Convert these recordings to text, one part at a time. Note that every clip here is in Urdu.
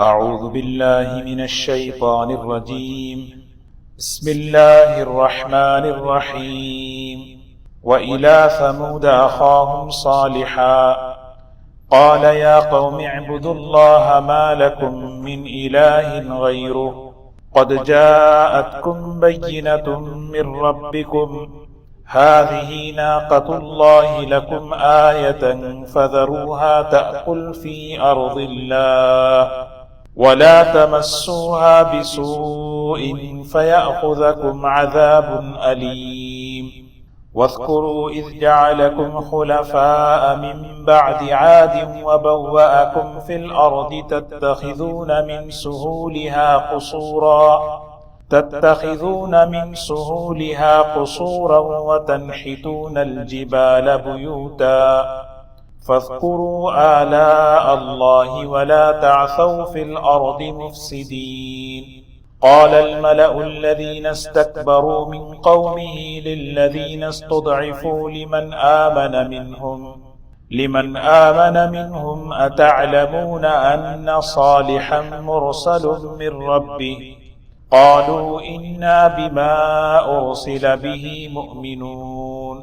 أعوذ بالله من الشيطان الرجيم. بسم الله الرحمن الرحيم. وإلى ثمود أخاهم صالحا قال يا قوم اعبدوا الله ما لكم من إله غيره قد جاءتكم بينة من ربكم هذه ناقة الله لكم آية فذروها تأكل في أرض الله ولا تمسوها بسوء فيأخذكم عذاب أليم. واذكروا إذ جعلكم خلفاء من بعد عاد وبوأكم في الأرض تتخذون من سهولها قصورا وتنحتون الجبال بيوتا فاذكروا آلاء الله ولا تعثوا في الأرض مفسدين. قال الملأ الذين استكبروا من قومه للذين استضعفوا لمن آمن منهم أتعلمون أن صالحا مرسل من ربه قالوا إنا بما أرسل به مؤمنون.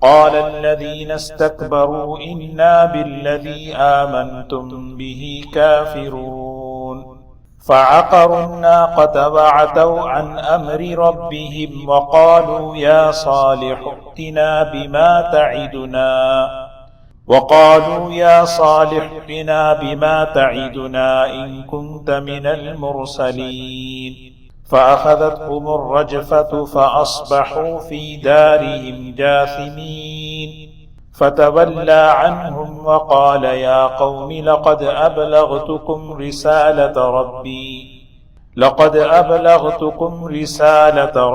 قال الذين استكبروا إنا بالذي آمنتم به كافرون. فعقروا الناقة وعتوا عن أمر ربهم وقالوا يا صالح ائتنا بما تعدنا إن كنت من المرسلين. فأخذتهم الرجفة فأصبحوا في دارهم جاثمين. فتولى عنهم وقال يا قوم لقد أبلغتكم رسالة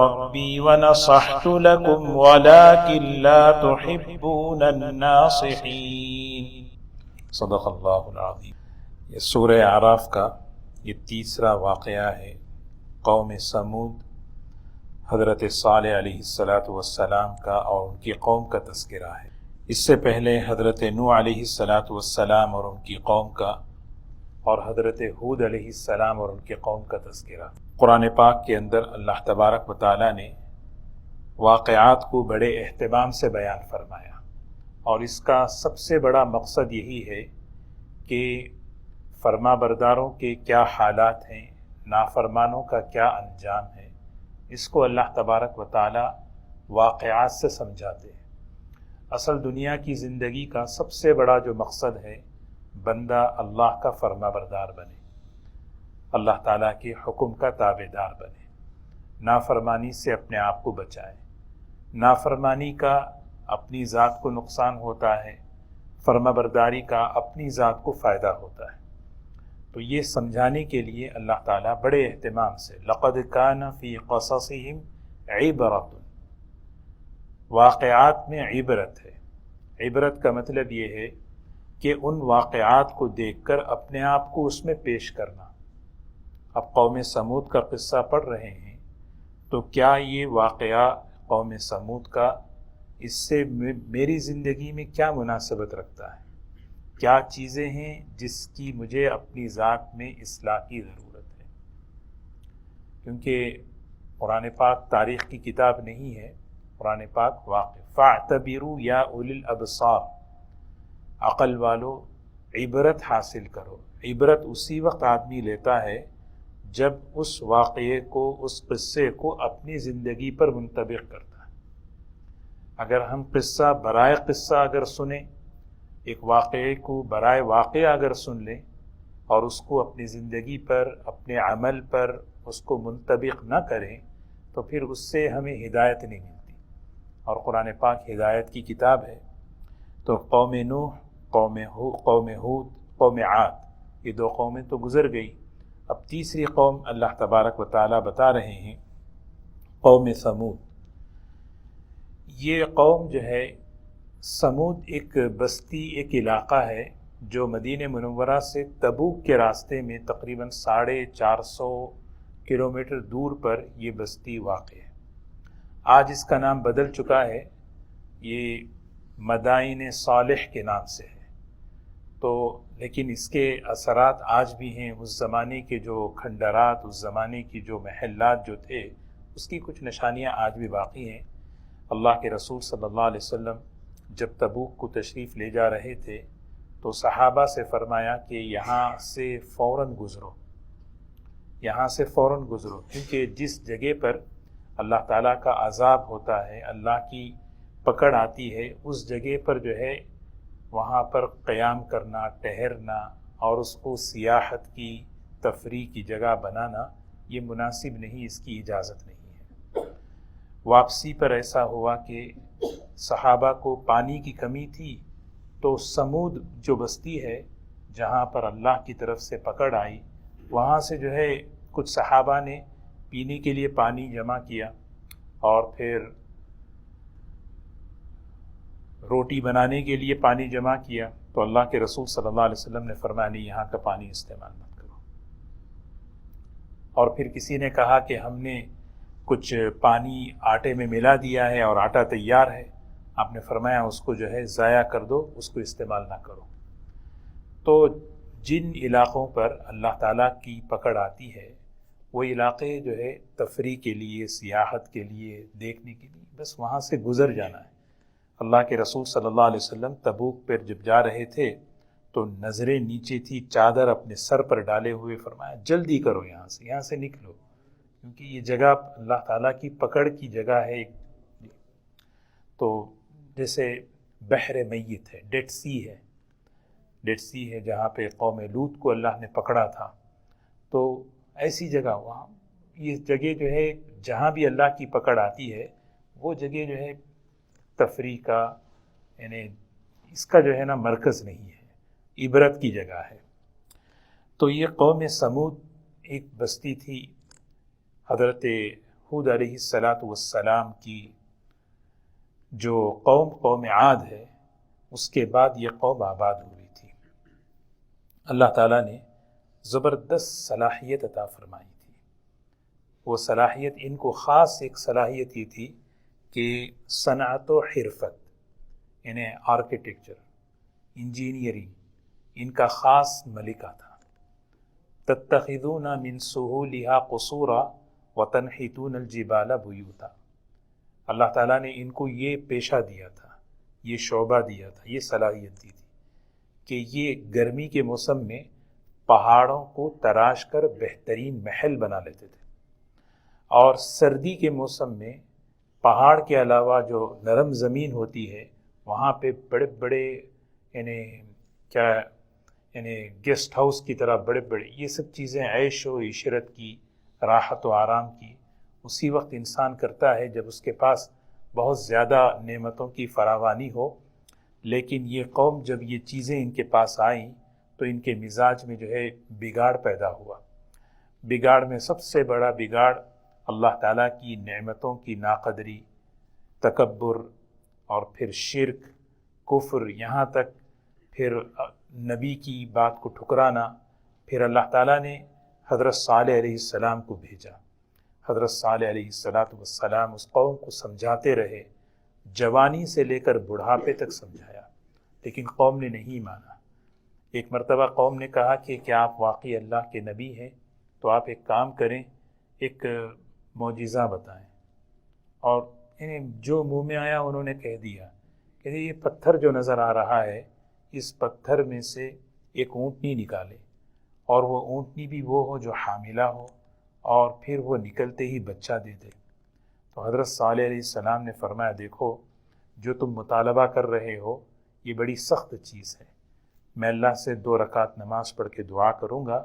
ربي ونصحت لكم ولكن لا تحبون الناصحين. صدق اللہ العظیم. یہ سورہ اعراف کا یہ تیسرا واقعہ ہے. قوم سمود حضرت صالح علیہ السلام کا اور ان کی قوم کا تذکرہ ہے. اس سے پہلے حضرت نوح علیہ السلام اور ان کی قوم کا اور حضرت ہود علیہ السلام اور ان کی قوم کا تذکرہ. قرآن پاک کے اندر اللہ تبارک و تعالیٰ نے واقعات کو بڑے اہتمام سے بیان فرمایا، اور اس کا سب سے بڑا مقصد یہی ہے کہ فرما برداروں کے کیا حالات ہیں، نافرمانوں کا کیا انجام ہے. اس کو اللہ تبارک و تعالی واقعات سے سمجھاتے ہیں. اصل دنیا کی زندگی کا سب سے بڑا جو مقصد ہے، بندہ اللہ کا فرما بردار بنے، اللہ تعالیٰ کے حکم کا تابع دار بنے، نافرمانی سے اپنے آپ کو بچائے. نافرمانی کا اپنی ذات کو نقصان ہوتا ہے، فرما برداری کا اپنی ذات کو فائدہ ہوتا ہے. تو یہ سمجھانے کے لیے اللہ تعالیٰ بڑے اہتمام سے لقد کان فی قصصہم عبرۃ، واقعات میں عبرت ہے. عبرت کا مطلب یہ ہے کہ ان واقعات کو دیکھ کر اپنے آپ کو اس میں پیش کرنا. اب قوم سمود کا قصہ پڑھ رہے ہیں تو کیا یہ واقعہ قوم سمود کا اس سے میری زندگی میں کیا مناسبت رکھتا ہے؟ کیا چیزیں ہیں جس کی مجھے اپنی ذات میں اصلاح کی ضرورت ہے؟ کیونکہ قرآن پاک تاریخ کی کتاب نہیں ہے، قرآن پاک واقع. فاعتبروا یا اولی الابصار، عقل والو عبرت حاصل کرو. عبرت اسی وقت آدمی لیتا ہے جب اس واقعے کو، اس قصے کو اپنی زندگی پر منطبق کرتا ہے. اگر ہم قصہ برائے قصہ اگر سنیں، ایک واقعے کو برائے واقعہ اگر سن لیں اور اس کو اپنی زندگی پر، اپنے عمل پر اس کو منطبق نہ کریں، تو پھر اس سے ہمیں ہدایت نہیں ملتی. اور قرآن پاک ہدایت کی کتاب ہے. تو قوم نوح، قوم ہود، قوم عاد، یہ 2 قومیں تو گزر گئی. اب تیسری قوم اللہ تبارک و تعالیٰ بتا رہے ہیں، قوم سمود. یہ قوم جو ہے، سمود ایک بستی، ایک علاقہ ہے جو مدینہ منورہ سے تبوک کے راستے میں تقریباً 450 کلومیٹر دور پر یہ بستی واقع ہے. آج اس کا نام بدل چکا ہے، یہ مدائن صالح کے نام سے ہے. تو لیکن اس کے اثرات آج بھی ہیں. اس زمانے کے جو کھنڈرات، اس زمانے کی جو محلات جو تھے، اس کی کچھ نشانیاں آج بھی باقی ہیں. اللہ کے رسول صلی اللہ علیہ وسلم جب تبوک کو تشریف لے جا رہے تھے تو صحابہ سے فرمایا کہ یہاں سے فوراً گزرو، یہاں سے فوراً گزرو، کیونکہ جس جگہ پر اللہ تعالیٰ کا عذاب ہوتا ہے، اللہ کی پکڑ آتی ہے، اس جگہ پر جو ہے وہاں پر قیام کرنا، ٹہرنا اور اس کو سیاحت کی، تفریح کی جگہ بنانا یہ مناسب نہیں، اس کی اجازت نہیں ہے. واپسی پر ایسا ہوا کہ صحابہ کو پانی کی کمی تھی، تو سمود جو بستی ہے جہاں پر اللہ کی طرف سے پکڑ آئی، وہاں سے جو ہے کچھ صحابہ نے پینے کے لیے پانی جمع کیا اور پھر روٹی بنانے کے لیے پانی جمع کیا. تو اللہ کے رسول صلی اللہ علیہ وسلم نے فرمایا نہیں، یہاں کا پانی استعمال مت کرو. اور پھر کسی نے کہا کہ ہم نے کچھ پانی آٹے میں ملا دیا ہے اور آٹا تیار ہے. آپ نے فرمایا اس کو جو ہے ضائع کر دو، اس کو استعمال نہ کرو. تو جن علاقوں پر اللہ تعالیٰ کی پکڑ آتی ہے وہ علاقے جو ہے تفریح کے لیے، سیاحت کے لیے، دیکھنے کے لیے، بس وہاں سے گزر جانا ہے. اللہ کے رسول صلی اللہ علیہ وسلم تبوک پر جب جا رہے تھے تو نظریں نیچے تھی، چادر اپنے سر پر ڈالے ہوئے فرمایا جلدی کرو، یہاں سے نکلو، کیونکہ یہ جگہ اللہ تعالیٰ کی پکڑ کی جگہ ہے. تو جیسے بحر میت ہے، ڈیڈ سی ہے جہاں پہ قوم لوط کو اللہ نے پکڑا تھا. تو ایسی جگہ، وہاں یہ جگہ جو ہے جہاں بھی اللہ کی پکڑ آتی ہے وہ جگہ جو ہے تفریح کا، یعنی اس کا جو ہے نا مرکز نہیں ہے، عبرت کی جگہ ہے. تو یہ قوم سمود ایک بستی تھی. حضرت ہود علیہ السلام کی جو قوم عاد ہے، اس کے بعد یہ قوم آباد ہوئی تھی. اللہ تعالیٰ نے زبردست صلاحیت عطا فرمائی تھی. وہ صلاحیت، ان کو خاص ایک صلاحیت یہ تھی کہ صنعت و حرفت، یعنی آرکیٹیکچر، انجینئرنگ، ان کا خاص ملکہ تھا. تتخذون من سہولها قصورا وتنحتون الجبال بیوتا. اللہ تعالیٰ نے ان کو یہ پیشہ دیا تھا، یہ شعبہ دیا تھا، یہ صلاحیت دی تھی کہ یہ گرمی کے موسم میں پہاڑوں کو تراش کر بہترین محل بنا لیتے تھے، اور سردی کے موسم میں پہاڑ کے علاوہ جو نرم زمین ہوتی ہے وہاں پہ بڑے بڑے یعنی گیسٹ ہاؤس کی طرح بڑے بڑے یہ سب چیزیں عیش و عشرت کی، راحت و آرام کی اسی وقت انسان کرتا ہے جب اس کے پاس بہت زیادہ نعمتوں کی فراوانی ہو. لیکن یہ قوم جب یہ چیزیں ان کے پاس آئیں تو ان کے مزاج میں جو ہے بگاڑ پیدا ہوا. بگاڑ میں سب سے بڑا بگاڑ اللہ تعالیٰ کی نعمتوں کی ناقدری، تکبر، اور پھر شرک، کفر، یہاں تک پھر نبی کی بات کو ٹھکرانا. پھر اللہ تعالیٰ نے حضرت صالح علیہ السلام کو بھیجا. حضرت صالح علیہ السلام اس قوم کو سمجھاتے رہے، جوانی سے لے کر بڑھاپے تک سمجھایا، لیکن قوم نے نہیں مانا. ایک مرتبہ قوم نے کہا کہ کیا آپ واقعی اللہ کے نبی ہیں؟ تو آپ ایک کام کریں، ایک معجزہ بتائیں. اور جو منہ میں آیا انہوں نے کہہ دیا کہ یہ پتھر جو نظر آ رہا ہے، اس پتھر میں سے ایک اونٹنی نکالے، اور وہ اونٹنی بھی وہ ہو جو حاملہ ہو، اور پھر وہ نکلتے ہی بچہ دے دے. تو حضرت صالح علیہ السلام نے فرمایا دیکھو، جو تم مطالبہ کر رہے ہو یہ بڑی سخت چیز ہے. میں اللہ سے 2 رکعت نماز پڑھ کے دعا کروں گا،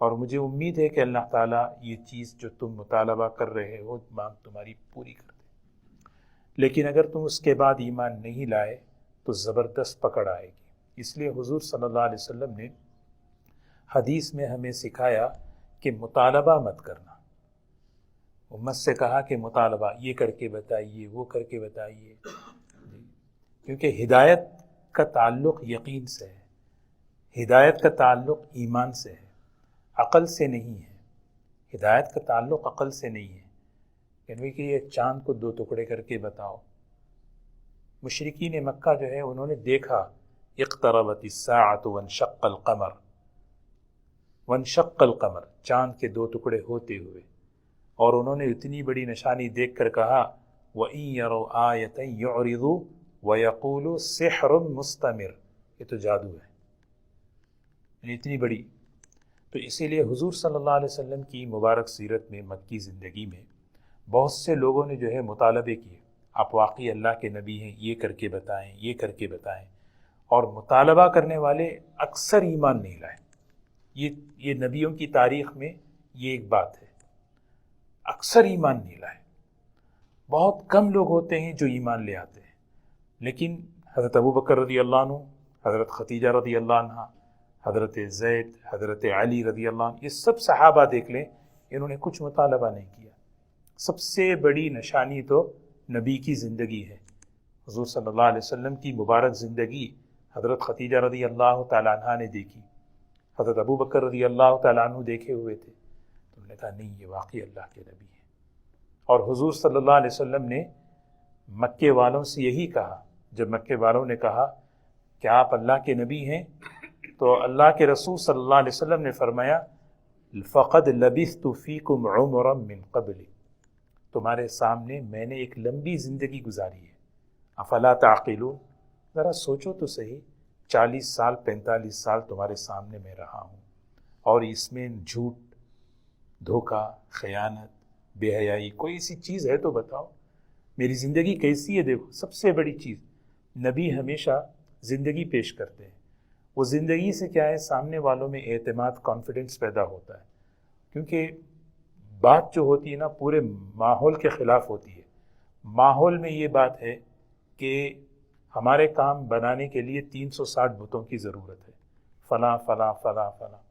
اور مجھے امید ہے کہ اللہ تعالیٰ یہ چیز جو تم مطالبہ کر رہے ہو مانگ تمہاری پوری کر دے. لیکن اگر تم اس کے بعد ایمان نہیں لائے تو زبردست پکڑ آئے گی. اس لیے حضور صلی اللہ علیہ وسلم نے حدیث میں ہمیں سکھایا کہ مطالبہ مت کرنا. امت سے کہا کہ مطالبہ یہ کر کے بتائیے، وہ کر کے بتائیے، کیونکہ ہدایت کا تعلق یقین سے ہے، ہدایت کا تعلق ایمان سے ہے، عقل سے نہیں ہے. ہدایت کا تعلق عقل سے نہیں ہے. یعنی کہ یہ چاند کو 2 ٹکڑے کر کے بتاؤ. مشرکین مکہ جو ہے انہوں نے دیکھا اقتربت الساعۃ وانشق القمر، وانشق القمر، چاند کے دو ٹکڑے ہوتے ہوئے، اور انہوں نے اتنی بڑی نشانی دیکھ کر کہا وَإِن يَرَوْا آیَةً يُعْرِضُوا وَيَقُولُوا سِحْرٌ مُسْتَمِرٌ، یہ تو جادو ہے، یعنی اتنی بڑی۔ تو اسی لیے حضور صلی اللہ علیہ وسلم کی مبارک سیرت میں، مکی زندگی میں بہت سے لوگوں نے جو ہے مطالبے کیے، آپ واقعی اللہ کے نبی ہیں، یہ کر کے بتائیں، یہ کر کے بتائیں، اور مطالبہ کرنے والے اکثر ایمان نہیں لائے۔ یہ نبیوں کی تاریخ میں یہ ایک بات ہے، اکثر ایمان نہیں لائے، بہت کم لوگ ہوتے ہیں جو ایمان لے آتے ہیں۔ لیکن حضرت ابو بکر رضی اللہ عنہ، حضرت خدیجہ رضی اللہ عنہ، حضرت زید، حضرت علی رضی اللہ عنہ، یہ سب صحابہ دیکھ لیں، انہوں نے کچھ مطالبہ نہیں کیا۔ سب سے بڑی نشانی تو نبی کی زندگی ہے، حضور صلی اللہ علیہ وسلم کی مبارک زندگی حضرت خدیجہ رضی اللہ تعالیٰ عنہ نے دیکھی، حضرت ابو بکر رضی اللہ تعالیٰ عنہ دیکھے ہوئے تھے، تو انہوں نے کہا نہیں، یہ واقعی اللہ کے نبی ہیں۔ اور حضور صلی اللہ علیہ وسلم نے مکے والوں سے یہی کہا، جب مکے والوں نے کہا کہ آپ اللہ کے نبی ہیں، تو اللہ کے رسول صلی اللہ علیہ وسلم نے فرمایا فقد لبثت فیکم عمرا من قبل، تمہارے سامنے میں نے ایک لمبی زندگی گزاری ہے، افلا تعقلون، ذرا سوچو تو صحیح، 40 سال 45 سال تمہارے سامنے میں رہا ہوں، اور اس میں جھوٹ، دھوکہ، خیانت، بے حیائی، کوئی ایسی چیز ہے تو بتاؤ، میری زندگی کیسی ہے دیکھو۔ سب سے بڑی چیز، نبی ہمیشہ زندگی پیش کرتے ہیں، وہ زندگی سے کیا ہے، سامنے والوں میں اعتماد، کانفیڈنس پیدا ہوتا ہے، کیونکہ بات جو ہوتی ہے نا پورے ماحول کے خلاف ہوتی ہے۔ ماحول میں یہ بات ہے کہ ہمارے کام بنانے کے لیے 360 بتوں کی ضرورت ہے، فلاں فلاں فلاں فلاں،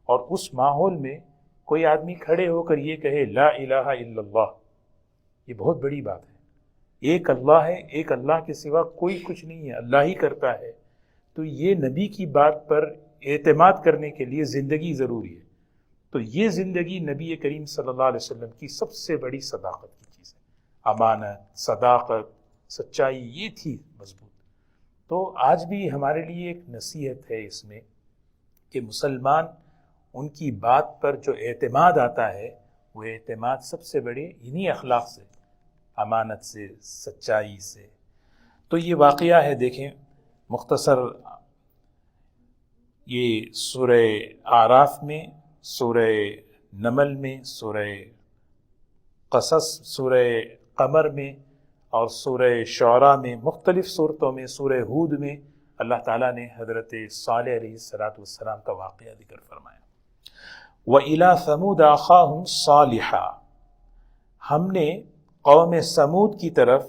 اور اس ماحول میں کوئی آدمی کھڑے ہو کر یہ کہے لا الہ الا اللہ، یہ بہت بڑی بات ہے، ایک اللہ ہے، ایک اللہ کے سوا کوئی کچھ نہیں ہے، اللہ ہی کرتا ہے۔ تو یہ نبی کی بات پر اعتماد کرنے کے لیے زندگی ضروری ہے۔ تو یہ زندگی نبی کریم صلی اللہ علیہ وسلم کی سب سے بڑی صداقت کی چیز ہے، امانت، صداقت، سچائی، یہ تھی مضبوط۔ تو آج بھی ہمارے لیے ایک نصیحت ہے اس میں کہ مسلمان ان کی بات پر جو اعتماد آتا ہے، وہ اعتماد سب سے بڑے انہی اخلاق سے، امانت سے، سچائی سے۔ تو یہ واقعہ ہے، دیکھیں مختصر، یہ سورہ اعراف میں، سورہ نمل میں، سورہ قصص، سورہ قمر میں، اور سورہ شعراء میں، مختلف صورتوں میں، سورہ ہود میں اللہ تعالیٰ نے حضرت صالح علیہ السلام کا واقعہ ذکر فرمایا۔ وَإِلَىٰ ثَمُودَ أَخَاهُمْ صَالِحًا، ہم نے قوم سمود کی طرف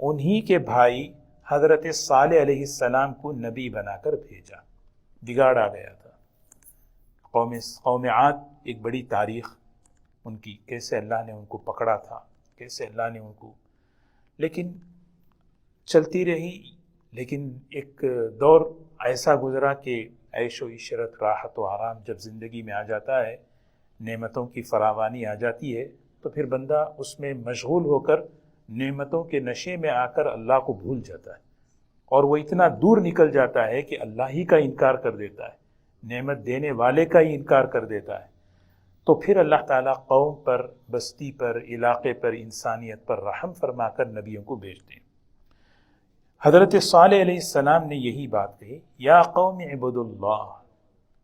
انہی کے بھائی حضرت صالح علیہ السلام کو نبی بنا کر بھیجا۔ بگاڑ آ گیا تھا، قوم عاد، ایک بڑی تاریخ ان کی، کیسے اللہ نے ان کو پکڑا تھا، کیسے اللہ نے ان کو، لیکن چلتی رہی۔ لیکن ایک دور ایسا گزرا کہ عیش و عشرت، راحت و آرام جب زندگی میں آ جاتا ہے، نعمتوں کی فراوانی آ جاتی ہے، تو پھر بندہ اس میں مشغول ہو کر نعمتوں کے نشے میں آ کر اللہ کو بھول جاتا ہے، اور وہ اتنا دور نکل جاتا ہے کہ اللہ ہی کا انکار کر دیتا ہے، نعمت دینے والے کا ہی انکار کر دیتا ہے۔ تو پھر اللہ تعالیٰ قوم پر، بستی پر، علاقے پر، انسانیت پر رحم فرما کر نبیوں کو بھیجتے ہیں۔ حضرت صالح علیہ السلام نے یہی بات کہی، یا قوم اعبدوا اللہ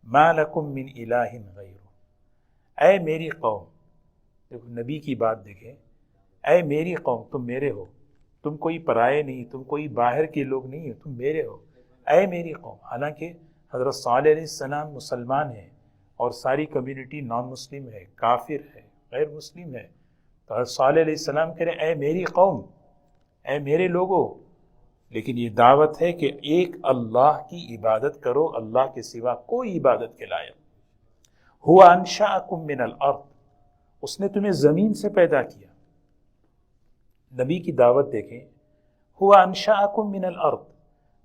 ما لکم من الہ غیرہ، اے میری قوم، دیکھو نبی کی بات دیکھیں، اے میری قوم، تم میرے ہو، تم کوئی پرائے نہیں، تم کوئی باہر کے لوگ نہیں ہو، تم میرے ہو، اے میری قوم۔ حالانکہ حضرت صالح علیہ السلام مسلمان ہیں، اور ساری کمیونٹی نان مسلم ہے، کافر ہے، غیر مسلم ہے، تو حضرت صالح علیہ السلام کہہ رہے اے میری قوم، اے میرے لوگوں، لیکن یہ دعوت ہے کہ ایک اللہ کی عبادت کرو، اللہ کے سوا کوئی عبادت کے لائق۔ هو انشأکم من الارض، اس نے تمہیں زمین سے پیدا کیا۔ نبی کی دعوت دیکھیں، هو انشأکم من الارض،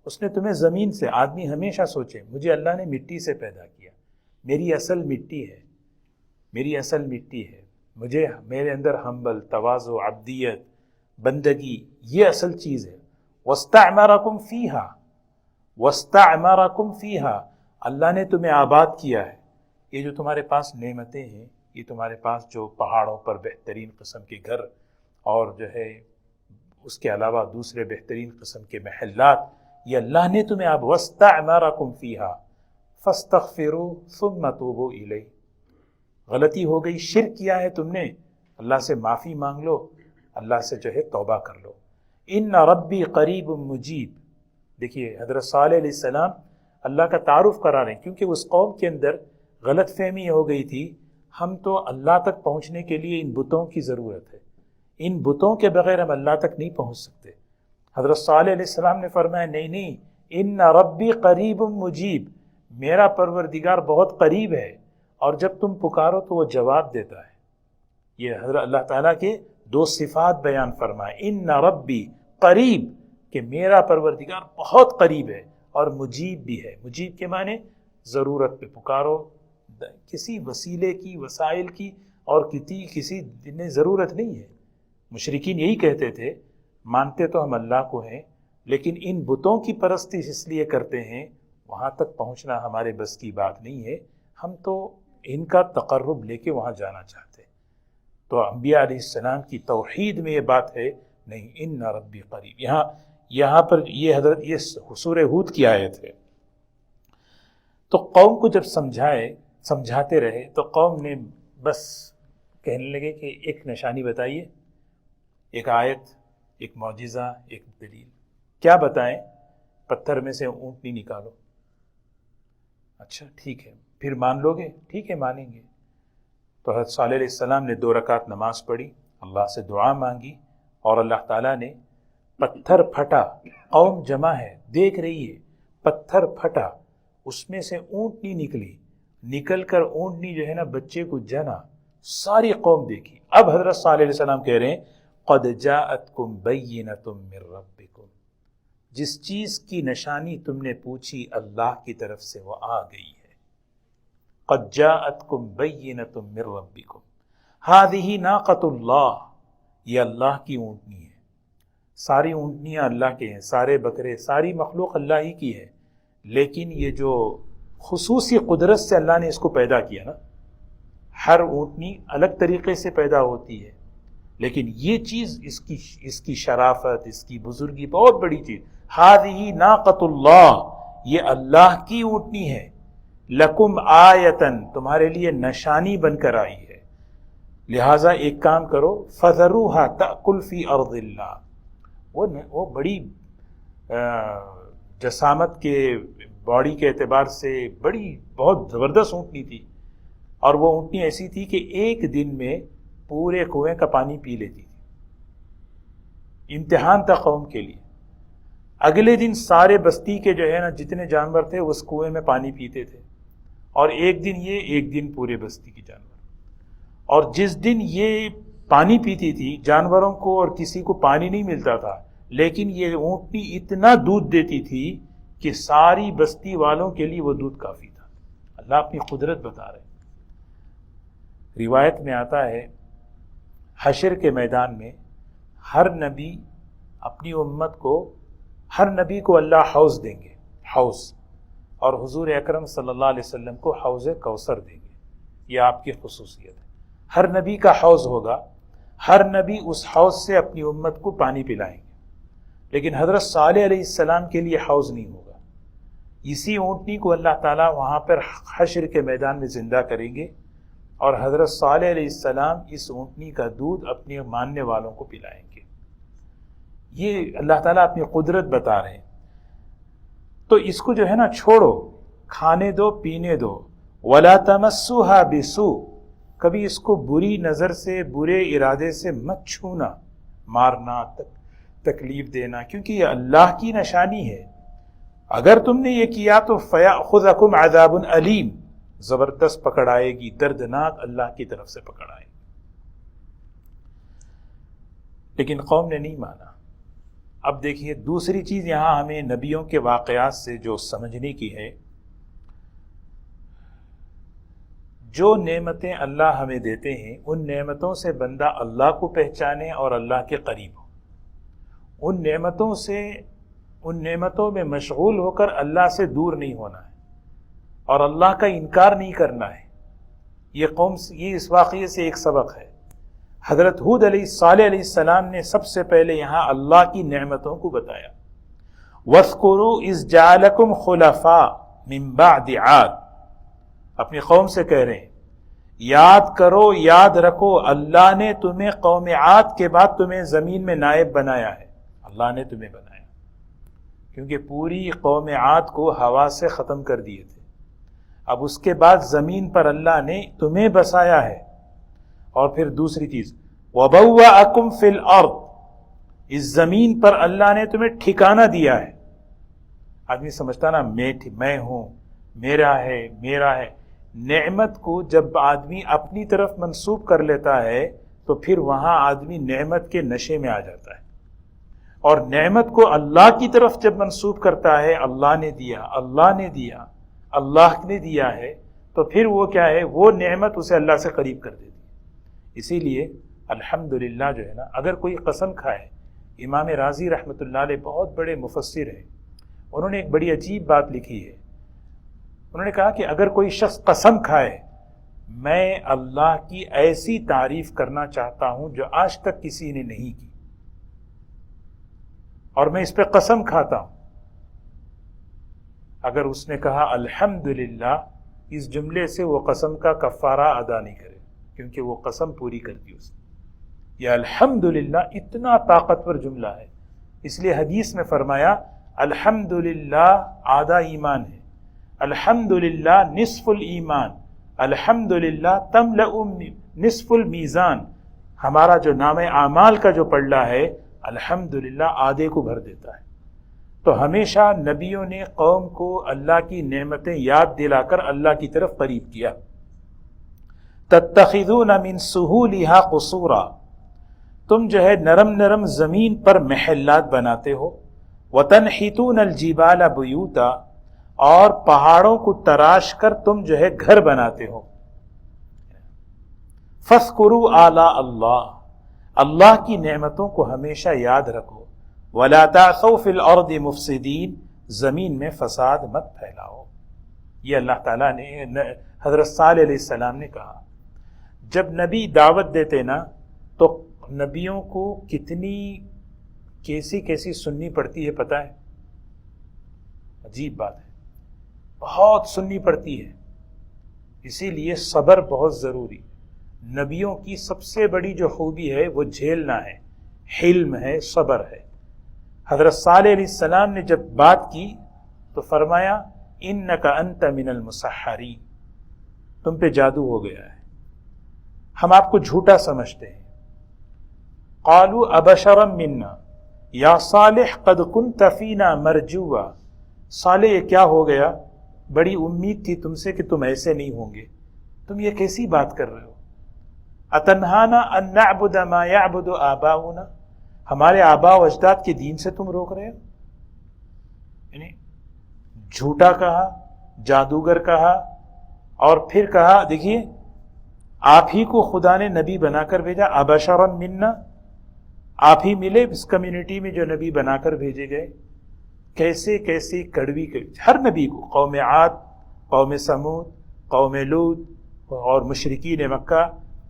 اس نے تمہیں زمین سے، آدمی ہمیشہ سوچے مجھے اللہ نے مٹی سے پیدا کیا، میری اصل مٹی ہے، میری اصل مٹی ہے، مجھے، میرے اندر ہمبل، تواضع، عبدیت، بندگی، یہ اصل چیز ہے۔ وَاسْتَعْمَرَكُمْ فِيهَا، وَاسْتَعْمَرَكُمْ فِيهَا، اللہ نے تمہیں آباد کیا ہے. یہ جو تمہارے پاس نعمتیں ہیں، یہ تمہارے پاس جو پہاڑوں پر بہترین قسم کے گھر اور جو ہے اس کے علاوہ دوسرے بہترین قسم کے محلات، یہ اللہ نے تمہیں وَاسْتَعْمَرَكُمْ فِيهَا فَاسْتَغْفِرُوا ثُمَّ تُوبُوا إِلَيْهِ. غلطی ہو گئی، شرک کیا ہے تم نے، اللہ سے معافی مانگ لو، اللہ سے جو ہے توبہ کر لو. ان ربی قریب مجیب. دیکھیے حضرت صالح علیہ السلام اللہ کا تعارف کرا رہے ہیں، کیونکہ اس قوم کے اندر غلط فہمی ہو گئی تھی، ہم تو اللہ تک پہنچنے کے لیے ان بتوں کی ضرورت ہے، ان بتوں کے بغیر ہم اللہ تک نہیں پہنچ سکتے. حضرت صالح علیہ السلام نے فرمایا نہیں، ان ربی قریب مجیب، میرا پروردگار بہت قریب ہے، اور جب تم پکارو تو وہ جواب دیتا ہے. یہ حضرت اللہ تعالیٰ کے دو صفات بیان فرمائے، ان ربی قریب، کہ میرا پروردگار بہت قریب ہے، اور مجیب بھی ہے. مجیب کے معنی ضرورت پہ پکارو، کسی وسیلے کی، وسائل کی اور کسی نے ضرورت نہیں ہے. مشرکین یہی کہتے تھے، مانتے تو ہم اللہ کو ہیں لیکن ان بتوں کی پرستش اس لیے کرتے ہیں، وہاں تک پہنچنا ہمارے بس کی بات نہیں ہے، ہم تو ان کا تقرب لے کے وہاں جانا چاہتے ہیں. تو انبیاء علیہ السلام کی توحید میں یہ بات ہے، نہیں، ان ربی قریب. یہاں پر یہ حضرت یہ سورہ ہود کی آیت ہے. تو قوم کو جب سمجھاتے رہے تو قوم نے بس کہنے لگے کہ ایک نشانی بتائیے، ایک آیت، ایک معجزہ، ایک دلیل. کیا بتائیں؟ پتھر میں سے اونٹنی نکالو. اچھا ٹھیک ہے، پھر مان لو گے؟ ٹھیک ہے مانیں گے. تو حضرت صالح علیہ السلام نے 2 رکعت نماز پڑھی، اللہ سے دعا مانگی، اور اللہ تعالیٰ نے پتھر پھٹا. قوم جمع ہے، دیکھ رہی ہے، پتھر پھٹا، اس میں سے اونٹنی نکلی، نکل کر اونٹنی جو ہے نا بچے کو جنا. ساری قوم دیکھی. اب حضرت صالح علیہ السلام کہہ رہے ہیں قد جاءتکم بینۃ من ربکم، جس چیز کی نشانی تم نے پوچھی اللہ کی طرف سے وہ آ گئی ہے. قد جاءتکم بینۃ من ربکم ھذہ ناقۃ اللہ، یہ اللہ کی اونٹنی ہے. ساری اونٹنیاں اللہ کے ہیں، سارے بکرے، ساری مخلوق اللہ ہی کی ہے، لیکن یہ جو خصوصی قدرت سے اللہ نے اس کو پیدا کیا نا، ہر اونٹنی الگ طریقے سے پیدا ہوتی ہے، لیکن یہ چیز اس کی شرافت، اس کی بزرگی بہت بڑی چیز. ھذہ ناقۃ اللہ، یہ اللہ کی اونٹنی ہے. لکم آیتن، تمہارے لیے نشانی بن کر آئی ہے. لہٰذا ایک کام کرو، فذروھا تأکل فی ارض اللہ. وہ بڑی جسامت کے، باڈی کے اعتبار سے بہت زبردست اونٹنی تھی، اور وہ اونٹنی ایسی تھی کہ ایک دن میں پورے کنویں کا پانی پی لیتی تھی. امتحان تھا قوم کے لیے. اگلے دن سارے بستی کے جو ہے نا جتنے جانور تھے اس کنویں میں پانی پیتے تھے، اور ایک دن یہ، ایک دن پورے بستی کے جانور. اور جس دن یہ پانی پیتی تھی، جانوروں کو اور کسی کو پانی نہیں ملتا تھا، لیکن یہ اونٹنی اتنا دودھ دیتی تھی کہ ساری بستی والوں کے لیے وہ دودھ کافی تھا. اللہ اپنی قدرت بتا رہے ہیں. روایت میں آتا ہے حشر کے میدان میں ہر نبی اپنی امت کو، ہر نبی کو اللہ حوض دیں گے، حوض، اور حضور اکرم صلی اللہ علیہ وسلم کو حوض کوثر دیں گے. یہ آپ کی خصوصیت ہے. ہر نبی کا حوض ہوگا، ہر نبی اس حوض سے اپنی امت کو پانی پلائیں گے، لیکن حضرت صالح علیہ السلام کے لیے حوض نہیں ہوگا. اسی اونٹنی کو اللہ تعالیٰ وہاں پر حشر کے میدان میں زندہ کریں گے، اور حضرت صالح علیہ السلام اس اونٹنی کا دودھ اپنے ماننے والوں کو پلائیں گے. یہ اللہ تعالیٰ اپنی قدرت بتا رہے ہیں. تو اس کو جو ہے نا چھوڑو، کھانے دو، پینے دو. وَلَا تَمَسُّوهَا بِسُوءٍ، کبھی اس کو بری نظر سے، برے ارادے سے مت چھونا، مارنا، تکلیف دینا، کیونکہ یہ اللہ کی نشانی ہے. اگر تم نے یہ کیا تو فَيَأْخُذَكُمْ عَذَابٌ أَلِيمٌ، زبردست پکڑ آئے گی، دردناک اللہ کی طرف سے پکڑ آئے گی. لیکن قوم نے نہیں مانا. اب دیکھیے دوسری چیز یہاں ہمیں نبیوں کے واقعات سے جو سمجھنے کی ہے، جو نعمتیں اللہ ہمیں دیتے ہیں ان نعمتوں سے بندہ اللہ کو پہچانے اور اللہ کے قریب ہو. ان نعمتوں سے ان نعمتوں میں مشغول ہو کر اللہ سے دور نہیں ہونا ہے اور اللہ کا انکار نہیں کرنا ہے۔ یہ اس واقعے سے ایک سبق ہے۔ حضرت ہود صالح علیہ السلام نے سب سے پہلے یہاں اللہ کی نعمتوں کو بتایا۔ وَاذْكُرُوا إِذْ جَعَلَكُمْ خُلَفَاءَ مِن بَعْدِ عَادٍ، اپنی قوم سے کہہ رہے ہیں یاد کرو، یاد رکھو، اللہ نے تمہیں قوم عاد کے بعد تمہیں زمین میں نائب بنایا ہے۔ اللہ نے تمہیں بنایا کیونکہ پوری قوم عاد کو ہوا سے ختم کر دیے تھے، اب اس کے بعد زمین پر اللہ نے تمہیں بسایا ہے۔ اور پھر دوسری چیز وَبَوَّأَكُمْ فِي الْأَرْضِ، اس زمین پر اللہ نے تمہیں ٹھکانہ دیا ہے۔ آدمی سمجھتا نا میں ہوں، میرا ہے۔ نعمت کو جب آدمی اپنی طرف منسوب کر لیتا ہے تو پھر وہاں آدمی نعمت کے نشے میں آ جاتا ہے، اور نعمت کو اللہ کی طرف جب منسوب کرتا ہے اللہ نے دیا ہے، تو پھر وہ کیا ہے، وہ نعمت اسے اللہ سے قریب کر دیتی ہے۔ اسی لیے الحمدللہ جو ہے نا، اگر کوئی قسم کھائے، امام رازی رحمۃ اللہ علیہ بہت بڑے مفسر ہیں، انہوں نے ایک بڑی عجیب بات لکھی ہے۔ انہوں نے کہا کہ اگر کوئی شخص قسم کھائے میں اللہ کی ایسی تعریف کرنا چاہتا ہوں جو آج تک کسی نے نہیں کی، اور میں اس پہ قسم کھاتا ہوں، اگر اس نے کہا الحمدللہ، اس جملے سے وہ قسم کا کفارہ ادا نہیں کرے کیونکہ وہ قسم پوری کر دی اس نے۔ یہ الحمدللہ اتنا طاقتور جملہ ہے، اس لیے حدیث میں فرمایا الحمدللہ آدھا ایمان ہے، الحمدللہ نصف الایمان، الحمدللہ تملأ نصف المیزان، ہمارا جو نام اعمال کا جو پلڑا ہے الحمدللہ آدھے کو بھر دیتا ہے۔ تو ہمیشہ نبیوں نے قوم کو اللہ کی نعمتیں یاد دلا کر اللہ کی طرف قریب کیا۔ تتخذون من سہولها قصورا، تم جو ہے نرم نرم زمین پر محلات بناتے ہو، وتنحتون الجبال بیوتا، اور پہاڑوں کو تراش کر تم جو ہے گھر بناتے ہو۔ فاذکروا آلاء اللہ، اللہ کی نعمتوں کو ہمیشہ یاد رکھو۔ ولا تعثوا فی الارض مفسدین، زمین میں فساد مت پھیلاؤ۔ یہ اللہ تعالیٰ نے حضرت صالح علیہ السلام نے کہا۔ جب نبی دعوت دیتے نا تو نبیوں کو کیسی سننی پڑتی ہے پتہ ہے؟ عجیب بات ہے، بہت سننی پڑتی ہے۔ اسی لیے صبر بہت ضروری۔ نبیوں کی سب سے بڑی جو خوبی ہے وہ جھیلنا ہے، حلم ہے، صبر ہے۔ حضرت صالح علیہ السلام نے جب بات کی تو فرمایا انک انت من المسحرین، تم پہ جادو ہو گیا ہے، ہم آپ کو جھوٹا سمجھتے ہیں۔ قالوا ابشرا منا یا صالح قد کنت فینا مرجوا، صالح یہ کیا ہو گیا، بڑی امید تھی تم سے کہ تم ایسے نہیں ہوں گے، تم یہ کیسی بات کر رہے ہو؟ اتنہانا ان نعبد ما یعبد آباؤنا، ہمارے آباء و اجداد کے دین سے تم روک رہے ہو؟ یعنی جھوٹا کہا، جادوگر کہا، اور پھر کہا دیکھیے آپ ہی کو خدا نے نبی بنا کر بھیجا، ابشرا منا، آپ ہی ملے اس کمیونٹی میں جو نبی بنا کر بھیجے گئے۔ کیسے کڑوی ہر نبی کو، قوم عاد، قوم سمود، قوم لوط اور مشرکین مکہ،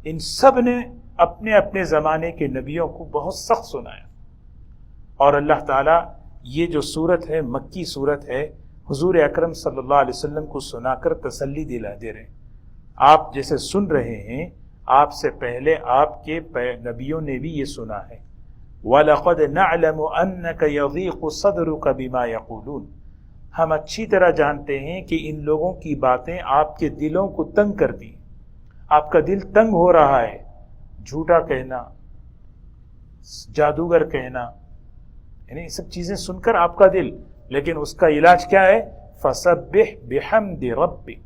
ان سب نے اپنے اپنے زمانے کے نبیوں کو بہت سخت سنایا۔ اور اللہ تعالیٰ یہ جو صورت ہے مکی صورت ہے، حضور اکرم صلی اللہ علیہ وسلم کو سنا کر تسلی دلا دے رہے ہیں۔ آپ جیسے سن رہے ہیں، آپ سے پہلے آپ کے نبیوں نے بھی یہ سنا ہے۔ وَلَقَدْ نَعْلَمُ أَنَّكَ يَضِيقُ صَدْرُكَ بِمَا يَقُولُونَ، ہم اچھی طرح جانتے ہیں کہ ان لوگوں کی باتیں آپ کے دلوں کو تنگ کرتی ہیں، آپ کا دل تنگ ہو رہا ہے، جھوٹا کہنا، جادوگر کہنا، یعنی یہ سب چیزیں سن کر آپ کا دل، لیکن اس کا علاج کیا ہے؟ فَسَبِّحْ بِحَمْدِ رَبِّكَ،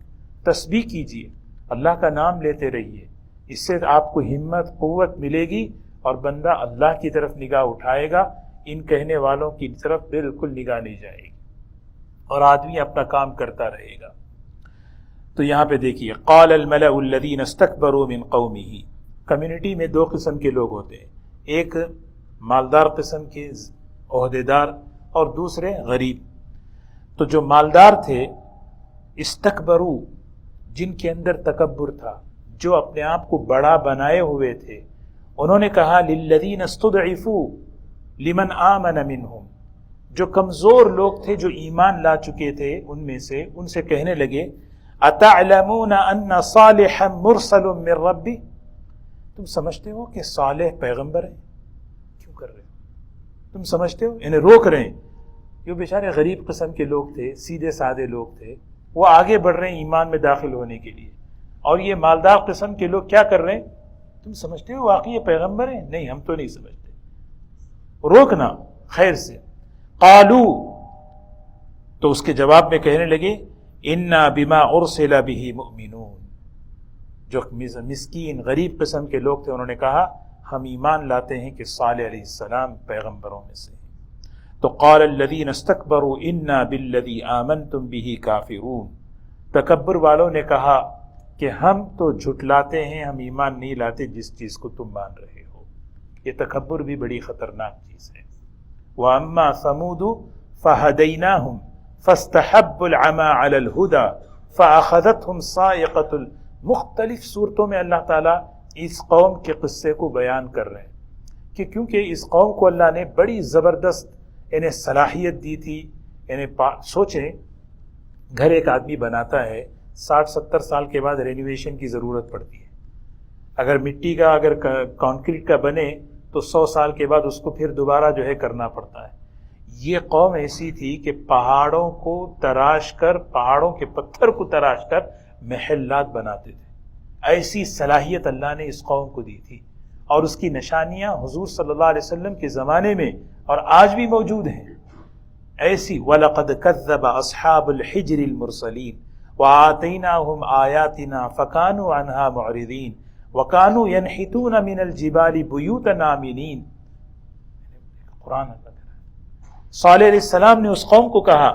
تسبیح کیجیے، اللہ کا نام لیتے رہیے، اس سے آپ کو ہمت قوت ملے گی اور بندہ اللہ کی طرف نگاہ اٹھائے گا، ان کہنے والوں کی طرف بالکل نگاہ نہیں جائے گی، اور آدمی اپنا کام کرتا رہے گا۔ تو یہاں پہ دیکھیے قال الملأ الذین استکبروا من قومہ، کمیونٹی میں دو قسم کے لوگ ہوتے ہیں، ایک مالدار قسم کے عہدیدار اور دوسرے غریب. تو جو مالدار تھے استکبرو، جن کے اندر تکبر تھا، جو اپنے آپ کو بڑا بنائے ہوئے تھے، انہوں نے کہا للذین استضعفوا لمن آمن منہم، جو کمزور لوگ تھے جو ایمان لا چکے تھے ان میں سے، ان سے کہنے لگے اتعلمون ان صالحا مرسل من ربی، تم سمجھتے ہو کہ صالح پیغمبر ہے؟ کیوں کر رہے ہو؟ تم سمجھتے ہو؟ انہیں روک رہے ہیں. یہ بیچارے غریب قسم کے لوگ تھے، سیدھے سادے لوگ تھے، وہ آگے بڑھ رہے ہیں ایمان میں داخل ہونے کے لیے، اور یہ مالدار قسم کے لوگ کیا کر رہے ہیں؟ تم سمجھتے ہو واقعی یہ پیغمبر ہیں؟ نہیں، ہم تو نہیں سمجھتے. روکنا خیر سے. قالو، تو اس کے جواب میں کہنے لگے انا بما ارسل به مؤمنون، جو مسکین غریب قسم کے لوگ تھے انہوں نے کہا ہم ایمان لاتے ہیں کہ صالح علیہ السلام پیغمبروں میں سے ہیں. تو قال الذین استکبروا انا بالذی آمنتم به کافرون، تکبر والوں نے کہا کہ ہم تو جھٹلاتے ہیں، ہم ایمان نہیں لاتے جس چیز کو تم مان رہے ہو. یہ تکبر بھی بڑی خطرناک چیز ہے. وَأَمَّا ثَمُودُ فَهَدَيْنَاهُمْ فَاسْتَحَبُّوا الْعَمَى عَلَى الْهُدَى فَأَخَذَتْهُمْ صَاعِقَةُ. مختلف صورتوں میں اللہ تعالیٰ اس قوم کے قصے کو بیان کر رہے ہیں کہ کیونکہ اس قوم کو اللہ نے بڑی زبردست انہیں صلاحیت دی تھی. سوچیں، گھر ایک آدمی بناتا ہے 60-70 سال کے بعد رینوویشن کی ضرورت پڑتی ہے. اگر مٹی کا، اگر کانکریٹ کا بنے تو 100 سال کے بعد اس کو پھر دوبارہ جو ہے کرنا پڑتا ہے. یہ قوم ایسی تھی کہ پہاڑوں کو تراش کر، پہاڑوں کے پتھر کو تراش کر محلات بناتے تھے. ایسی صلاحیت اللہ نے اس قوم کو دی تھی، اور اس کی نشانیاں حضور صلی اللہ علیہ وسلم کے زمانے میں اور آج بھی موجود ہیں. ایسی وَلَقَدْ كَذَّبَ أَصْحَابُ الْحِجْرِ الْمُرْسَلِينَ وَآتَيْنَاهُمْ آيَاتِنَا فَكَانُوا عَنْهَا مُعْرِضِينَ وَكَانُوا يَنْحِتُونَ مِنَ الْجِبَالِ بُيُوتًا آمِنِينَ. قرآن صالح علیہ السلام نے اس قوم کو کہا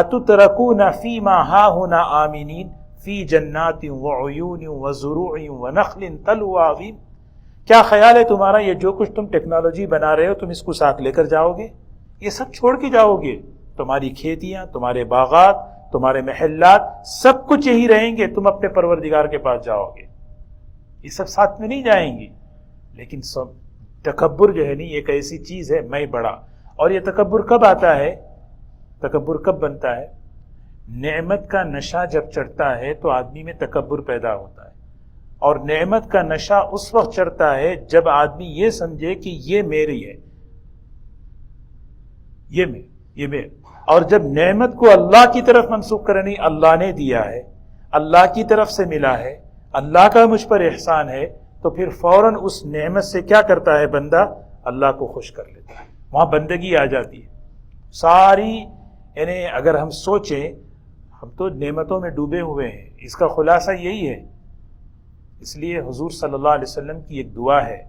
أَتُتْرَكُونَ فِي مَا هَاهُنَا آمِنِينَ فِي جَنَّاتٍ وَعُيُونٍ وَزُرُوعٍ وَنَخْلٍ طَلْعُهَا عَظِيمٍ. کیا خیال ہے تمہارا یہ جو کچھ تم ٹیکنالوجی بنا رہے ہو تم اس کو ساتھ لے کر جاؤ گے؟ یہ سب چھوڑ کے جاؤ گے؟ تمہاری کھیتیاں، تمہارے باغات، تمہارے محلات، سب کچھ یہی رہیں گے، تم اپنے پروردگار کے پاس جاؤ گے. یہ سب ساتھ میں نہیں جائیں گی. لیکن تکبر جو ہے نہیں، ایک ایسی چیز ہے میں بڑا. اور یہ تکبر کب آتا ہے؟ تکبر کب بنتا ہے؟ نعمت کا نشہ جب چڑھتا ہے تو آدمی میں تکبر پیدا ہوتا ہے. اور نعمت کا نشہ اس وقت چڑھتا ہے جب آدمی یہ سمجھے کہ یہ میری ہے، یہ میں. اور جب نعمت کو اللہ کی طرف منسوخ کرے، نہیں اللہ نے دیا ہے، اللہ کی طرف سے ملا ہے، اللہ کا مجھ پر احسان ہے، تو پھر فوراً اس نعمت سے کیا کرتا ہے بندہ؟ اللہ کو خوش کر لیتا ہے. وہاں بندگی آ جاتی ہے ساری. یعنی اگر ہم سوچیں، ہم تو نعمتوں میں ڈوبے ہوئے ہیں. اس کا خلاصہ یہی ہے. اس لیے حضور صلی اللہ علیہ وسلم کی ایک دعا ہے،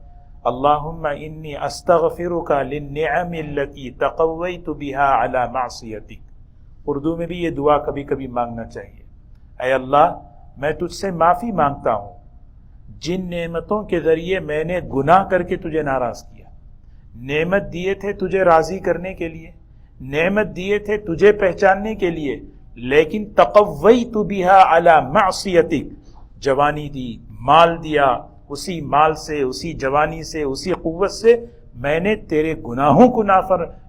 اللہم انی استغفرک للنعم التي تقویت بها علی معصیتک. اردو میں بھی یہ دعا کبھی کبھی مانگنا چاہیے. اے اللہ، میں تجھ سے معافی مانگتا ہوں جن نعمتوں کے ذریعے میں نے گناہ کر کے تجھے ناراض کیا. نعمت دیے تھے تجھے راضی کرنے کے لیے، نعمت دیے تھے تجھے پہچاننے کے لیے، لیکن تقویت بها علی معصیتک. جوانی دی، مال دیا، اسی مال سے، اسی جوانی سے، اسی قوت سے میں نے تیرے گناہوں کو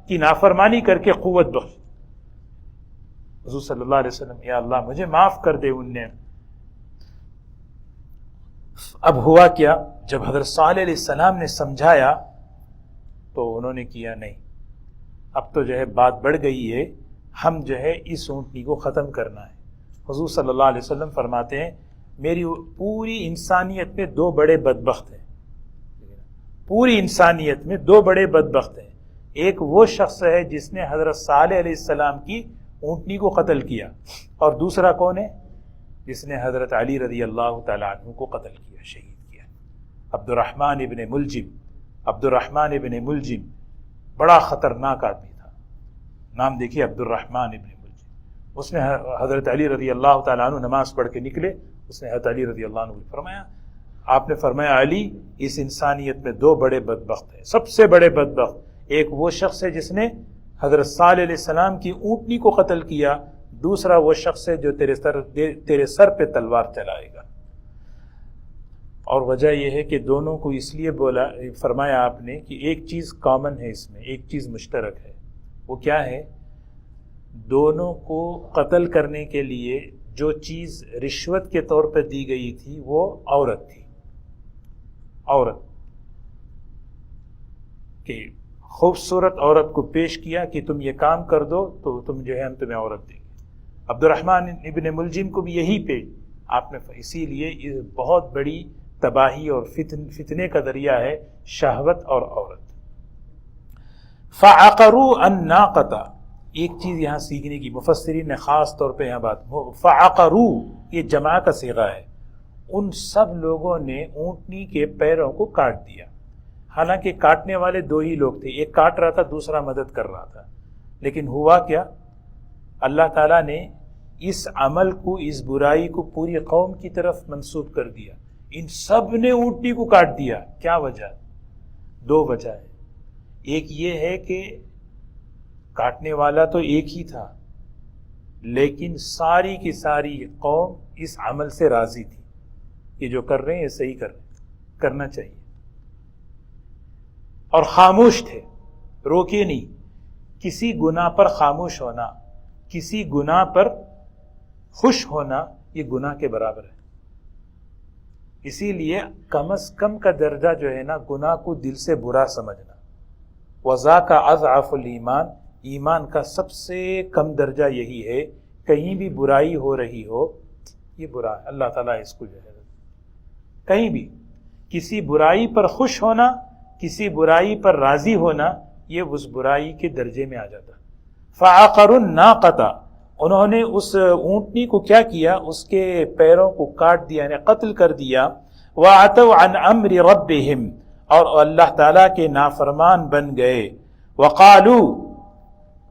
کی نافرمانی کر کے قوت بخشی. حضور صلی اللہ علیہ وسلم، یا اللہ مجھے معاف کر دے ان نے. اب ہوا کیا؟ جب حضرت صالح علیہ السلام نے سمجھایا تو انہوں نے کیا نہیں، اب تو جو ہے بات بڑھ گئی ہے، ہم جو ہے اس اونٹنی کو ختم کرنا ہے. حضور صلی اللہ علیہ وسلم فرماتے ہیں میری پوری انسانیت میں دو بڑے بدبخت ہیں. پوری انسانیت میں دو بڑے بدبخت ہیں. ایک وہ شخص ہے جس نے حضرت صالح علیہ السلام کی اونٹنی کو قتل کیا، اور دوسرا کون ہے؟ جس نے حضرت علی رضی اللہ تعالیٰ عنہ کو قتل کیا، شہید کیا. عبد الرحمن ابن ملجم بڑا خطرناک آدمی تھا. نام دیکھیے، عبد الرحمن ابن ملجم. اس نے حضرت علی رضی اللہ تعالیٰ عنہ نماز پڑھ کے نکلے، اس نے حضرت علی رضی اللہ عنہ کو فرمایا، آپ نے فرمایا علی، اس انسانیت میں دو بڑے بدبخت ہیں، سب سے بڑے بدبخت. ایک وہ شخص ہے جس نے حضرت صالح علیہ السلام کی اونٹنی کو قتل کیا، دوسرا وہ شخص ہے جو تیرے سر پہ تلوار چلائے گا۔ اور وجہ یہ ہے کہ دونوں کو اس لیے فرمایا آپ نے کہ ایک چیز کامن ہے، اس میں ایک چیز مشترک ہے۔ وہ کیا ہے؟ دونوں کو قتل کرنے کے لیے جو چیز رشوت کے طور پہ دی گئی تھی وہ عورت تھی، عورت کہ خوبصورت عورت کو پیش کیا کہ تم یہ کام کر دو تو تم جو ہے ہم تمہیں عورت دیں گے۔ عبد الرحمن ابن ملجم کو بھی یہی پہ آپ نے، اسی لیے یہ بہت بڑی تباہی اور فتنے کا ذریعہ ہے شہوت اور عورت۔ فعقروا الناقۃ، ایک چیز یہاں سیکھنے کی مفسرین نے خاص طور پہ یہاں بات، فعقروا یہ جمع کا صیغہ ہے، ان سب لوگوں نے اونٹنی کے پیروں کو کاٹ دیا۔ حالانکہ کاٹنے والے دو ہی لوگ تھے، ایک کاٹ رہا تھا دوسرا مدد کر رہا تھا، لیکن ہوا کیا؟ اللہ تعالیٰ نے اس عمل کو، اس برائی کو پوری قوم کی طرف منسوب کر دیا۔ ان سب نے اونٹنی کو کاٹ دیا۔ کیا وجہ؟ دو وجہ ہے۔ ایک یہ ہے کہ کاٹنے والا تو ایک ہی تھا، لیکن ساری کی ساری قوم اس عمل سے راضی تھی کہ جو کر رہے ہیں یہ صحیح کر رہے ہیں، کرنا چاہیے، اور خاموش تھے، روکے نہیں۔ کسی گناہ پر خاموش ہونا، کسی گناہ پر خوش ہونا، یہ گناہ کے برابر ہے۔ اسی لیے کم از کم کا درجہ جو ہے نا، گناہ کو دل سے برا سمجھنا، وَذَاكَ أَضْعَفُ الْإِيمَانِ، ایمان کا سب سے کم درجہ یہی ہے۔ کہیں بھی برائی ہو رہی ہو، یہ برا ہے، اللہ تعالیٰ اس کو جو ہے کہیں بھی کسی برائی پر خوش ہونا، کسی برائی پر راضی ہونا، یہ اس برائی کے درجے میں آ جاتا۔ فَعَقَرُوا النَّاقَةَ، انہوں نے اس اونٹنی کو کیا کیا؟ اس کے پیروں کو کاٹ دیا، یعنی قتل کر دیا۔ وَعَتَوْا عَنْ أَمْرِ رَبِّهِمْ، اور اللہ تعالیٰ کے نافرمان بن گئے۔ وَقَالُوا،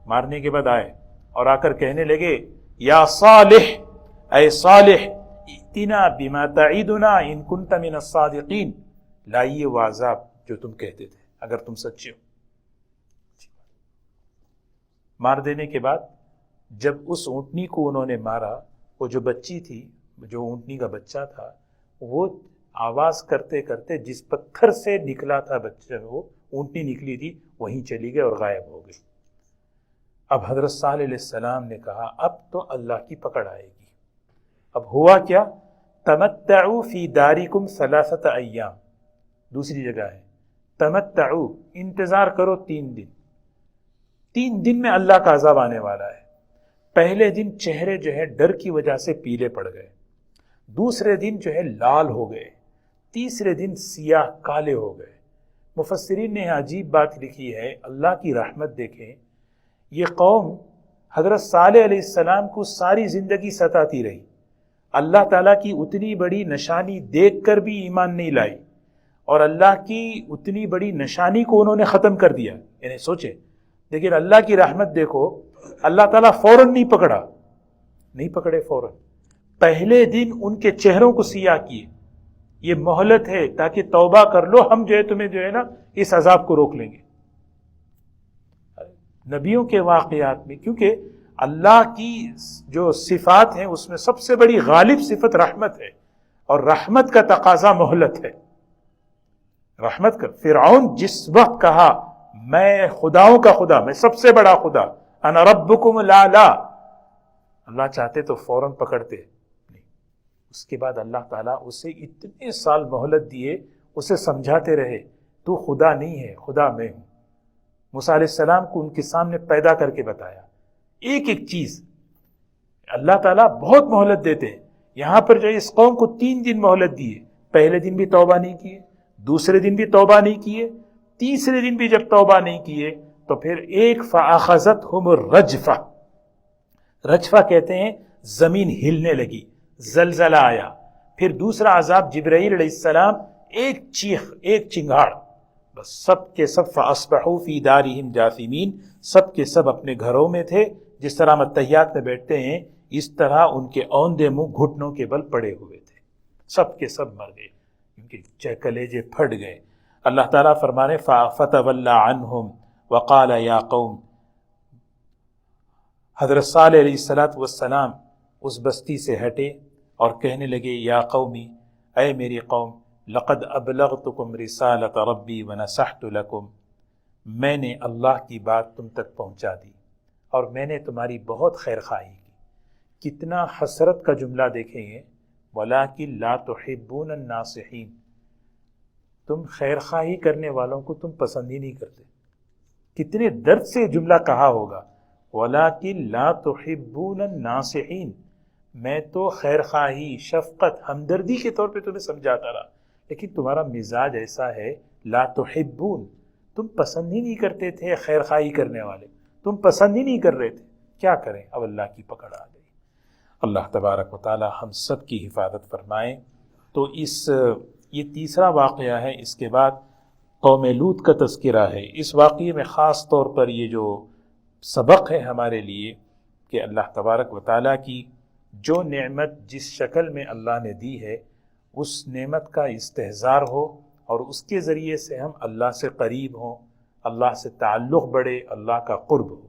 مارنے کے بعد آئے اور آ کر کہنے لگے، یا صالح، اے صالح، ائتنا بما تعیدنا ان کنت من الصادقین، لائیے وہ عذاب جو تم کہتے تھے اگر تم سچے ہو۔ مار دینے کے بعد جب اس اونٹنی کو انہوں نے مارا، وہ جو بچی تھی، جو اونٹنی کا بچہ تھا، وہ آواز کرتے کرتے جس پتھر سے نکلا تھا بچہ، وہ اونٹنی نکلی تھی، وہیں چلی گئی اور غائب ہو گئی۔ اب حضرت صالح علیہ السلام نے کہا اب تو اللہ کی پکڑ آئے گی۔ اب ہوا کیا؟ تمتعوا فی دارکم ثلاثۃ ایام، دوسری جگہ ہے تمتعوا، انتظار کرو 3 دن۔ 3 دن میں اللہ کا عذاب آنے والا ہے۔ پہلے دن چہرے جو ہے ڈر کی وجہ سے پیلے پڑ گئے، دوسرے دن جو ہے لال ہو گئے، تیسرے دن سیاہ کالے ہو گئے۔ مفسرین نے عجیب بات لکھی ہے، اللہ کی رحمت دیکھیں، یہ قوم حضرت صالح علیہ السلام کو ساری زندگی ستاتی رہی، اللہ تعالیٰ کی اتنی بڑی نشانی دیکھ کر بھی ایمان نہیں لائی، اور اللہ کی اتنی بڑی نشانی کو انہوں نے ختم کر دیا۔ یعنی سوچے، لیکن اللہ کی رحمت دیکھو، اللہ تعالیٰ فوراً نہیں پکڑے فوراً، پہلے دن ان کے چہروں کو سیاہ کیے۔ یہ مہلت ہے تاکہ توبہ کر لو، ہم جو ہے تمہیں جو ہے نا اس عذاب کو روک لیں گے۔ نبیوں کے واقعات میں، کیونکہ اللہ کی جو صفات ہیں اس میں سب سے بڑی غالب صفت رحمت ہے، اور رحمت کا تقاضا مہلت ہے۔ رحمت کا فرعون جس وقت کہا میں خداؤں کا خدا، میں سب سے بڑا خدا، انا ربکم الاعلی، اللہ چاہتے تو فوراً پکڑتے نہیں۔ اس کے بعد اللہ تعالیٰ اسے اتنے سال مہلت دیے، اسے سمجھاتے رہے تو خدا نہیں ہے، خدا میں ہوں۔ موسیٰ علیہ السلام کو ان کے سامنے پیدا کر کے بتایا ایک ایک چیز۔ اللہ تعالیٰ بہت مہلت دیتے ہیں، یہاں پر جو اس قوم کو 3 دن مہلت دیے، پہلے دن بھی توبہ نہیں کیے، دوسرے دن بھی توبہ نہیں کیے، تیسرے دن بھی جب توبہ نہیں کیے تو پھر ایک فَأَخَذَتْهُمُ الرَّجْفَةُ، رجفہ کہتے ہیں زمین ہلنے لگی، زلزلہ آیا۔ پھر دوسرا عذاب جبرائیل علیہ السلام، ایک چیخ، ایک چنگاڑ، بس سب کے سب فَأَصْبَحُوا فِي دَارِهِمْ جَاثِمِينَ، سب کے سب اپنے گھروں میں تھے، جس طرح ہم اتحیات میں بیٹھتے ہیں اس طرح ان کے اوندے منہ گھٹنوں کے بل پڑے ہوئے تھے، سب کے سب مر گئے، کیونکہ کلیجے پھٹ گئے۔ اللہ تعالیٰ فرمانے فَتَوَلَّى عَنْهُمْ وَقَالَ يَا قَوْمِ، حضرت صالح علیہ الصلوۃ والسلام اس بستی سے ہٹے اور کہنے لگے یا قومی، اے میری قوم، لقد ابلغتکم رسالۃ ربی ونصحت لکم، میں نے اللہ کی بات تم تک پہنچا دی اور میں نے تمہاری بہت خیر خواہی کی۔ کتنا حسرت کا جملہ دیکھیں گے، ولیکن لا تحبون الناصحین، تم خیر خواہی کرنے والوں کو تم پسند ہی نہیں کرتے۔ کتنے درد سے جملہ کہا ہوگا، ولیکن لا تحبون الناصحین، میں تو خیر خواہی، شفقت، ہمدردی کے طور پہ تمہیں سمجھاتا رہا، لیکن تمہارا مزاج ایسا ہے، لا تحبون، تم پسند ہی نہیں کرتے تھے خیر خواہی کرنے والے، تم پسند ہی نہیں کر رہے تھے۔ کیا کریں، اب اللہ کی پکڑ آ گئی۔ اللہ تبارک و تعالی ہم سب کی حفاظت فرمائے۔ تو یہ تیسرا واقعہ ہے، اس کے بعد قوم لوط کا تذکرہ ہے۔ اس واقعے میں خاص طور پر یہ جو سبق ہے ہمارے لیے کہ اللہ تبارک و تعالیٰ کی جو نعمت جس شکل میں اللہ نے دی ہے، اس نعمت کا استحضار ہو اور اس کے ذریعے سے ہم اللہ سے قریب ہوں، اللہ سے تعلق بڑھے، اللہ کا قرب ہو۔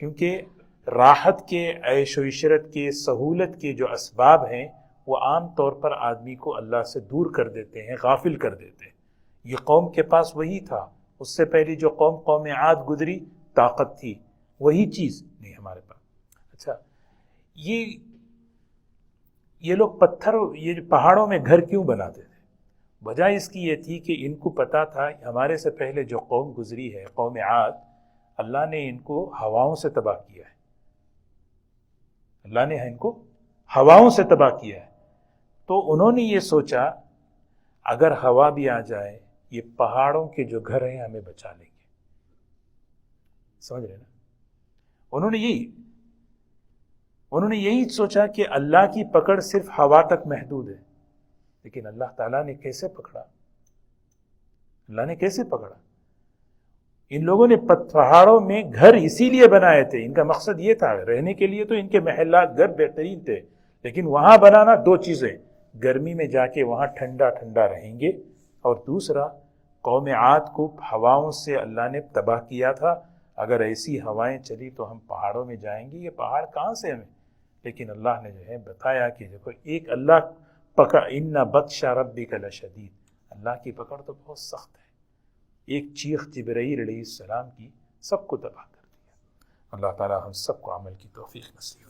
کیونکہ راحت کے، عیش و عشرت کے، سہولت کے جو اسباب ہیں وہ عام طور پر آدمی کو اللہ سے دور کر دیتے ہیں، غافل کر دیتے ہیں۔ یہ قوم کے پاس وہی تھا، اس سے پہلی جو قوم عاد گزری، طاقت تھی، وہی چیز نہیں ہمارے پاس۔ اچھا، یہ لوگ یہ جو پہاڑوں میں گھر کیوں بناتے تھے؟ وجہ اس کی یہ تھی کہ ان کو پتا تھا ہمارے سے پہلے جو قوم گزری ہے، قوم عاد، اللہ نے ان کو ہواؤں سے تباہ کیا ہے، اللہ نے ان کو ہواؤں سے تباہ کیا ہے۔ تو انہوں نے یہ سوچا اگر ہوا بھی آ جائے، یہ پہاڑوں کے جو گھر ہیں ہمیں بچا لیں گے۔ سمجھ رہے نا؟ انہوں نے یہی سوچا کہ اللہ کی پکڑ صرف ہوا تک محدود ہے، لیکن اللہ تعالیٰ نے کیسے پکڑا؟ اللہ نے کیسے پکڑا؟ ان لوگوں نے پہاڑوں میں گھر اسی لیے بنائے تھے، ان کا مقصد یہ تھا، رہنے کے لیے تو ان کے محلات گھر بہترین تھے، لیکن وہاں بنانا دو چیزیں، گرمی میں جا کے وہاں ٹھنڈا ٹھنڈا رہیں گے، اور دوسرا قوم عاد کو ہواؤں سے اللہ نے تباہ کیا تھا، اگر ایسی ہوائیں چلی تو ہم پہاڑوں میں جائیں گے، یہ پہاڑ کہاں سے ہمیں؟ لیکن اللہ نے جو ہے بتایا کہ دیکھو ایک اللہ پکڑ، ان بطش ربک لشدید، اللہ کی پکڑ تو بہت سخت ہے۔ ایک چیخ جبرائیل علیہ السلام کی سب کو تباہ کر دیا۔ اللہ تعالی ہم سب کو عمل کی توفیق نصیب